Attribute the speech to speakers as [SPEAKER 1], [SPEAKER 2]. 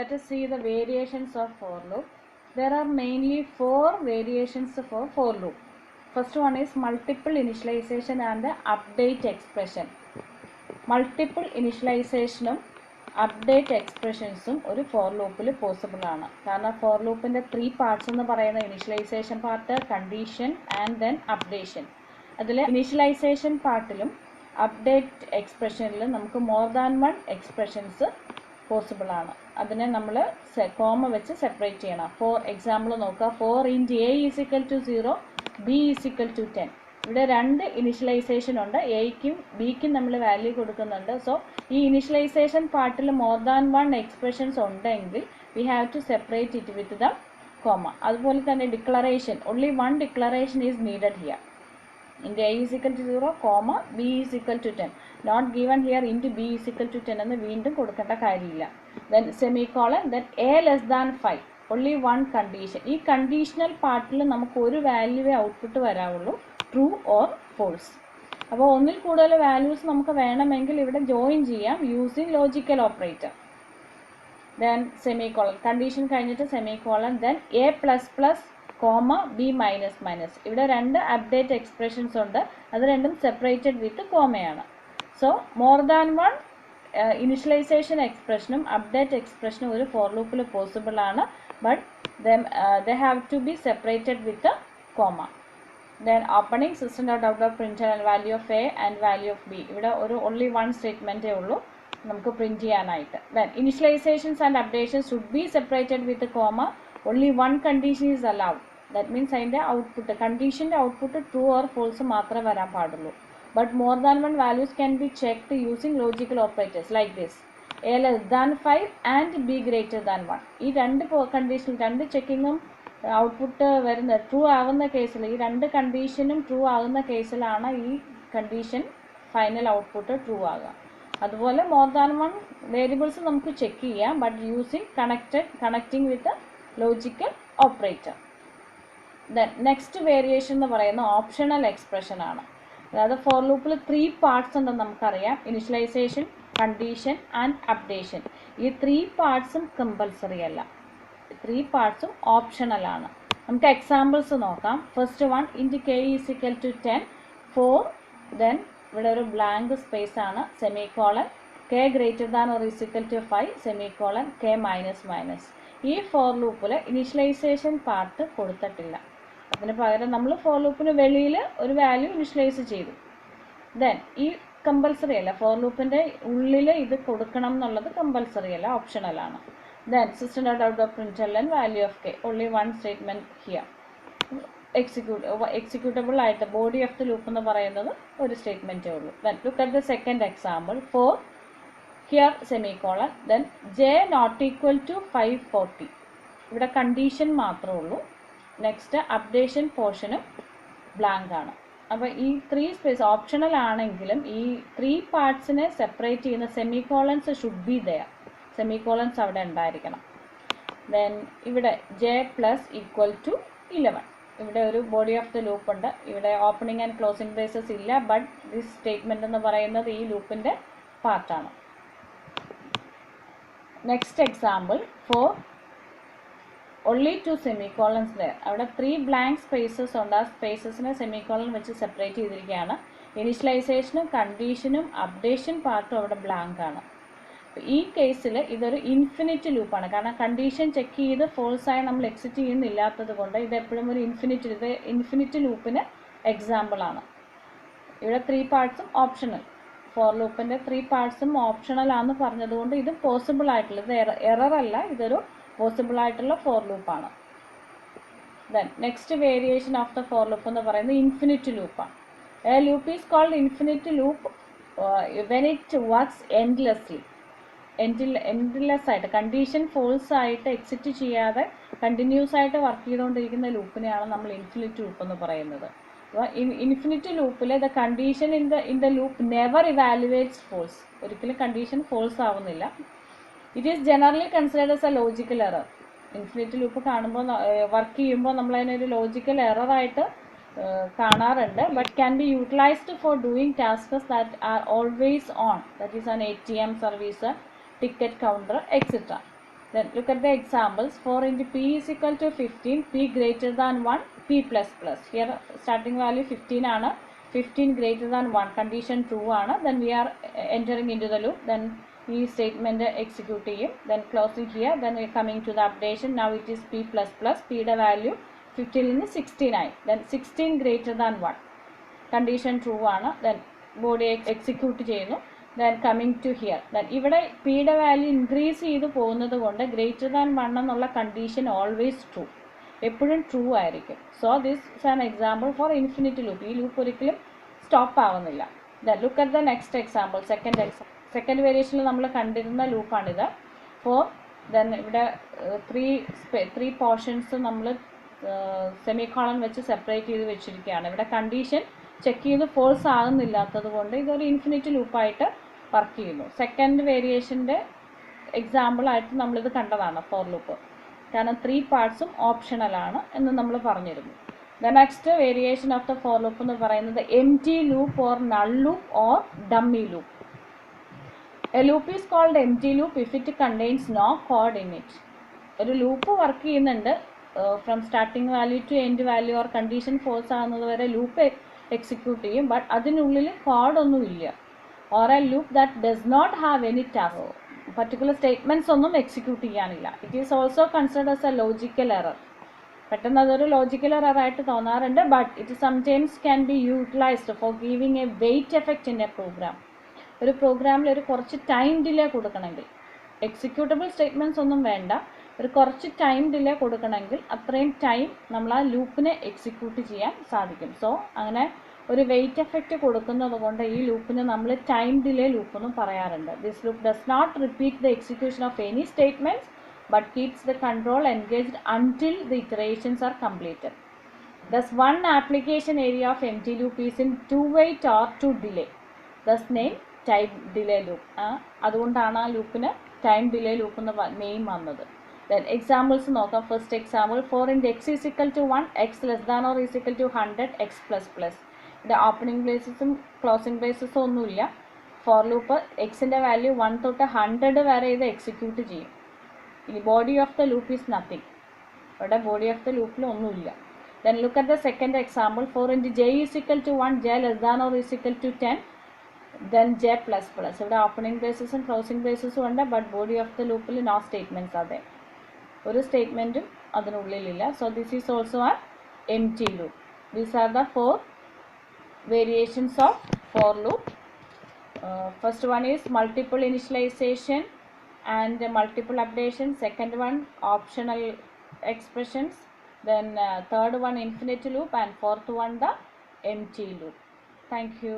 [SPEAKER 1] let us see the variations of for loop. There are mainly 4 variations for loop. First one is multiple initialization and the update expression. Multiple initialization update expressions ഒരു for loop possible ആണ്. കാരണം for loopന്റെ 3 parts എന്ന് പറയുന്ന initialization part, condition and then updation. അതിൽ initialization പാർട്ടിലും update expressionലും നമുക്ക് more than one expressions possible ആണ്. അതിനെ നമ്മൾ കോമ വെച്ച് സെപ്പറേറ്റ് ചെയ്യണം. ഫോർ എക്സാമ്പിൾ നോക്കുക. 4 × a is equal to 0, b is equal to 10. ഇവിടെ രണ്ട് ഇനിഷ്യലൈസേഷൻ ഉണ്ട്. എയ്ക്കും ബിക്കും നമ്മൾ വാല്യൂ കൊടുക്കുന്നുണ്ട്. സോ ഈ ഇനിഷ്യലൈസേഷൻ പാർട്ടിൽ മോർ ദാൻ വൺ എക്സ്പ്രഷൻസ് ഉണ്ടെങ്കിൽ we have to separate it with the comma. അതുപോലെ തന്നെ declaration, only one declaration is needed here. int a is equal to 0, comma b is equal to 10. Not given here int b is equal to 10 എന്ന് വീണ്ടും കൊടുക്കേണ്ട കാര്യമില്ല. Then semicolon, then a less than 5. Only one condition. ഈ conditional പാർട്ടിൽ നമുക്ക് ഒരു വാല്യൂവേ output വരാവുള്ളൂ, ട്രൂ ഓർ ഫോൾസ്. അപ്പോൾ ഒന്നിൽ കൂടുതൽ വാല്യൂസ് നമുക്ക് വേണമെങ്കിൽ ഇവിടെ ജോയിൻ ചെയ്യാം using logical operator. Then semicolon, condition കഴിഞ്ഞിട്ട് semicolon, then a plus plus comma b minus minus. ഇവിടെ രണ്ട് അപ്ഡേറ്റ് എക്സ്പ്രഷൻസ് ഉണ്ട്, അത് രണ്ടും സെപ്പറേറ്റഡ് വിത്ത് കോമയാണ്. So more than one initialization എക്സ്പ്രഷനും അപ്ഡേറ്റ് എക്സ്പ്രഷനും ഒരു ഫോർ ലൂപ്പിൽ പോസിബിൾ ആണ്. But they have to be separated with comma. Then opening system dot out of print value of a and value of b. ഇവിടെ ഒരു only one സ്റ്റേറ്റ്മെൻറ്റേ ഉള്ളൂ നമുക്ക് പ്രിന്റ് ചെയ്യാനായിട്ട്. Then initializations and updations should be separated with comma. Only one condition is allowed. That means അതിൻ്റെ output, കണ്ടീഷൻ്റെ output true or false മാത്രമേ വരാൻ പാടുള്ളൂ. But more than one values can be checked using logical operators like this. A less than 5 and b greater than 1. ഈ രണ്ട് condition, രണ്ട് ചെക്കിങ്ങും output വരുന്ന true ആകുന്ന കേസിൽ, ഈ രണ്ട് കണ്ടീഷനും ട്രൂ ആകുന്ന കേസിലാണ് ഈ കണ്ടീഷൻ ഫൈനൽ ഔട്ട്പുട്ട് ട്രൂ ആകുക. അതുപോലെ മോർ ദാൻ വൺ വേരിയബിൾസ് നമുക്ക് ചെക്ക് ചെയ്യാം, but using connecting with logical operator. Then next variation എന്ന് പറയുന്ന ഓപ്ഷണൽ എക്സ്പ്രഷൻ ആണ്. അതായത് ഫോർ ലൂപ്പിൽ 3 പാർട്സ് ഉണ്ടെന്ന് നമുക്കറിയാം. Initialization, condition and updation. ഈ 3 പാർട്സും കമ്പൽസറി അല്ല, 3 പാർട്സും ഓപ്ഷണൽ ആണ്. നമുക്ക് എക്സാമ്പിൾസ് നോക്കാം. First one, int k is equal to 10, 4, then ഇവിടെ ഒരു ബ്ലാങ്ക് സ്പേസ് ആണ്, semicolon, k greater than or is equal to 5, semicolon, k minus minus. ഈ ഫോർ ലൂപ്പിൽ ഇനിഷ്യലൈസേഷൻ പാർട്ട് കൊടുത്തിട്ടില്ല. അതിന് പകരം നമ്മൾ ഫോർ ലൂപ്പിന് വെളിയിൽ ഒരു വാല്യൂ ഇനിഷ്യലൈസ് ചെയ്തു. ദെൻ ഈ കമ്പൽസറി അല്ല, ഫോർ ലൂപ്പിൻ്റെ ഉള്ളിൽ ഇത് കൊടുക്കണം എന്നുള്ളത് കമ്പൽസറി അല്ല, ഓപ്ഷണലാണ്. Then system dot out of print value of k, only one statement here. Executable ആയിട്ട് ബോഡി ഓഫ് ദ ലൂപ്പ് എന്ന് പറയുന്നത് ഒരു സ്റ്റേറ്റ്മെൻറ്റേ ഉള്ളൂ. Then look at the second example. 4 here semicolon, then j not equal to 540. ഇവിടെ condition മാത്രമേ ഉള്ളൂ. Next updation പോർഷനും blank ആണ്. അപ്പോൾ ഈ 3 സ്പേസ് ഓപ്ഷണൽ ആണെങ്കിലും ഈ 3 പാർട്സിനെ സെപ്പറേറ്റ് ചെയ്യുന്ന സെമിക്കോളൻസ് ഷുഡ് ബി ദെയർ. സെമിക്കോളൻസ് അവിടെ ഉണ്ടായിരിക്കണം. ദെൻ ഇവിടെ j പ്ലസ് ഈക്വൽ ടു 11. ഇവിടെ ഒരു ബോഡി ഓഫ് ദ ലൂപ്പ് ഉണ്ട്. ഇവിടെ ഓപ്പണിംഗ് ആൻഡ് ക്ലോസിംഗ് ബ്രേസസ് ഇല്ല, ബട്ട് ദിസ് സ്റ്റേറ്റ്മെൻറ്റ് എന്ന് പറയുന്നത് ഈ ലൂപ്പിൻ്റെ പാർട്ടാണ്. Next example 4, only 2 semicolons there. അവിടെ 3 ബ്ലാങ്ക് സ്പേസസ് ഉണ്ട്. ആ സ്പേസസിനെ സെമിക്കോളൻ വെച്ച് സെപ്പറേറ്റ് ചെയ്തിരിക്കുകയാണ്. ഇനിഷ്യലൈസേഷനും കണ്ടീഷനും അപ്ഡേഷൻ പാർട്ടും അവിടെ ബ്ലാങ്ക് ആണ്. ഈ കേസിൽ ഇതൊരു ഇൻഫിനിറ്റ് ലൂപ്പാണ്. കാരണം കണ്ടീഷൻ ചെക്ക് ചെയ്ത് ഫോൾസായി നമ്മൾ എക്സിറ്റ് ചെയ്യുന്നില്ലാത്തത് കൊണ്ട് ഇത് എപ്പോഴും ഒരു ഇൻഫിനിറ്റ് ലൂപ്പിന് എക്സാമ്പിളാണ്. ഇവിടെ 3 പാർട്സും ഓപ്ഷണൽ. ഫോർ ലൂപ്പിൻ്റെ 3 പാർട്സും ഓപ്ഷണൽ ആണെന്ന് പറഞ്ഞതുകൊണ്ട് ഇത് പോസിബിൾ ആയിട്ടുള്ള, ഇത് എറർ അല്ല, ഇതൊരു പോസിബിൾ ആയിട്ടുള്ള ഫോർ ലൂപ്പാണ്. Then next variation of the for loop എന്ന് പറയുന്നത് ഇൻഫിനിറ്റ് ലൂപ്പാണ്. A loop is called infinite loop when it works endlessly. Endless ആയിട്ട്, കണ്ടീഷൻ ഫോൾസ് ആയിട്ട് എക്സിറ്റ് ചെയ്യാതെ കണ്ടിന്യൂസ് ആയിട്ട് വർക്ക് ചെയ്തുകൊണ്ടിരിക്കുന്ന ലൂപ്പിനെയാണ് നമ്മൾ ഇൻഫിനിറ്റ് ലൂപ്പ് എന്ന് പറയുന്നത്. ഇൻഫിനിറ്റ് ലൂപ്പിൽ the condition in the loop never evaluates false. ഒരിക്കലും കണ്ടീഷൻ ഫോൾസ് ആവുന്നില്ല. It is generally considered as a logical error. Infinite loop കാണുമ്പോൾ വർക്ക് ചെയ്യുമ്പോൾ നമ്മൾ അതിനൊരു ലോജിക്കൽ എററായിട്ട് കാണാറുണ്ട്. But can be utilized four doing tasks that are always on. That is an ATM service, ticket counter, etcetera. Then look at the examples. 4 into p is equal to 15, p greater than 1, p plus plus. Here starting value 15 ആണ്, 15 greater than 1, condition true ആണ്. Then we are entering into the loop. Then ഈ statement execute ചെയ്യും. Then closing here. Then we are coming to the updation. Now it is p plus plus. p യുടെ value 15 നിന്ന് 16 ആയി. Then 16 greater than 1. Condition true ആണ്. Then body execute ചെയ്യുന്നു. Then coming to here. Then ഇവിടെ p യുടെ value increase ചെയ്ത് പോകുന്നത് കൊണ്ട് greater than 1 എന്നുള്ള condition always true. എപ്പോഴും ട്രൂ ആയിരിക്കും. So this is an example for infinite loop. ഈ ലൂപ്പ് ഒരിക്കലും സ്റ്റോപ്പ് ആവുന്നില്ല. Then look at the next example. Second വേരിയേഷനിൽ നമ്മൾ കണ്ടിരുന്ന ലൂപ്പാണിത്. ദെൻ ഇവിടെ ത്രീ പോർഷൻസ് നമ്മൾ സെമിക്കോളൻ വെച്ച് സെപ്പറേറ്റ് ചെയ്ത് വെച്ചിരിക്കുകയാണ്. ഇവിടെ കണ്ടീഷൻ ചെക്ക് ചെയ്ത് ഫോൾസ് ആകുന്നില്ലാത്തത് കൊണ്ട് ഇതൊരു ഇൻഫിനിറ്റ് ലൂപ്പായിട്ട് വർക്ക് ചെയ്യുന്നു. സെക്കൻഡ് വേരിയേഷൻ്റെ എക്സാമ്പിളായിട്ട് നമ്മളിത് കണ്ടതാണ് ഫോർ ലൂപ്പ്. കാരണം 3 പാർട്സും ഓപ്ഷണലാണ് എന്ന് നമ്മൾ പറഞ്ഞിരുന്നു. The next variation of the for loop എന്ന് പറയുന്നത് empty loop or null loop or dummy loop. A loop is called empty loop if it contains no code in it. ഒരു loop work ചെയ്യുന്നുണ്ട്, from starting value to end value or condition false ആകുന്നത് വരെ loop execute ചെയ്യും, but അതിനുള്ളിൽ കോഡൊന്നുമില്ല. Or a loop that does not have any task, particular statements ഒന്നും execute ചെയ്യാനില്ല. It is also considered as a logical error. പെട്ടെന്ന് അതൊരു logical error ആയിട്ട് തോന്നാറുണ്ട്, but it sometimes can be utilized for giving a wait effect in a program. ഒരു പ്രോഗ്രാമിൽ ഒരു കുറച്ച് ടൈം ഡിലേ കൊടുക്കണമെങ്കിൽ, എക്സിക്യൂട്ടബിൾ സ്റ്റേറ്റ്മെൻറ്റ്സ് ഒന്നും വേണ്ട, ഒരു കുറച്ച് ടൈം ഡിലേ കൊടുക്കണമെങ്കിൽ അത്രയും ടൈം നമ്മൾ ആ ലൂപ്പിനെ എക്സിക്യൂട്ട് ചെയ്യാൻ സാധിക്കും. സോ അങ്ങനെ ഒരു വെയിറ്റ് എഫക്റ്റ് കൊടുക്കുന്നത് കൊണ്ട് ഈ ലൂപ്പിന് നമ്മൾ ടൈം ഡിലേ ലൂപ്പ് എന്നും പറയാറുണ്ട്. This loop does not repeat the execution of any statements but keeps the control engaged until the iterations are completed. Thus, one application area of empty loop is in two-wait or to delay. Thus, name time delay loop. അതുകൊണ്ടാണ് ആ ലൂപ്പിന് time delay loop എന്ന name വന്നത്. Then examples നോക്കാം. First example 4 into x is equal to 1, x less than or is equal to 100, x plus plus. ഇവിടെ opening ബ്രേസസും closing ബ്രേസസും ഒന്നുമില്ല. For loop എക്സിൻ്റെ വാല്യൂ 1 തൊട്ട് 100 വരെ ഇത് എക്സിക്യൂട്ട് ചെയ്യും. ഇനി body of the loop is nothing. ഇവിടെ ബോഡി ഓഫ് ദ ലൂപ്പിൽ ഒന്നുമില്ല. Then look at the second example. 4 into j is equal to 1, j less than or is equal to 10, then j plus plus. ഇവിടെ opening ബ്രേസസും closing ബ്രേസസും ഉണ്ട്, but body of the ലൂപ്പിൽ no statements. അതെ, ഒരു സ്റ്റേറ്റ്മെൻറ്റും അതിനുള്ളിലില്ല. So this is also an empty loop. These are the 4 variations of for loop. First one is multiple initialization and multiple updation. Second one optional expressions. Then third one infinite loop, and fourth one the empty loop. Thank you.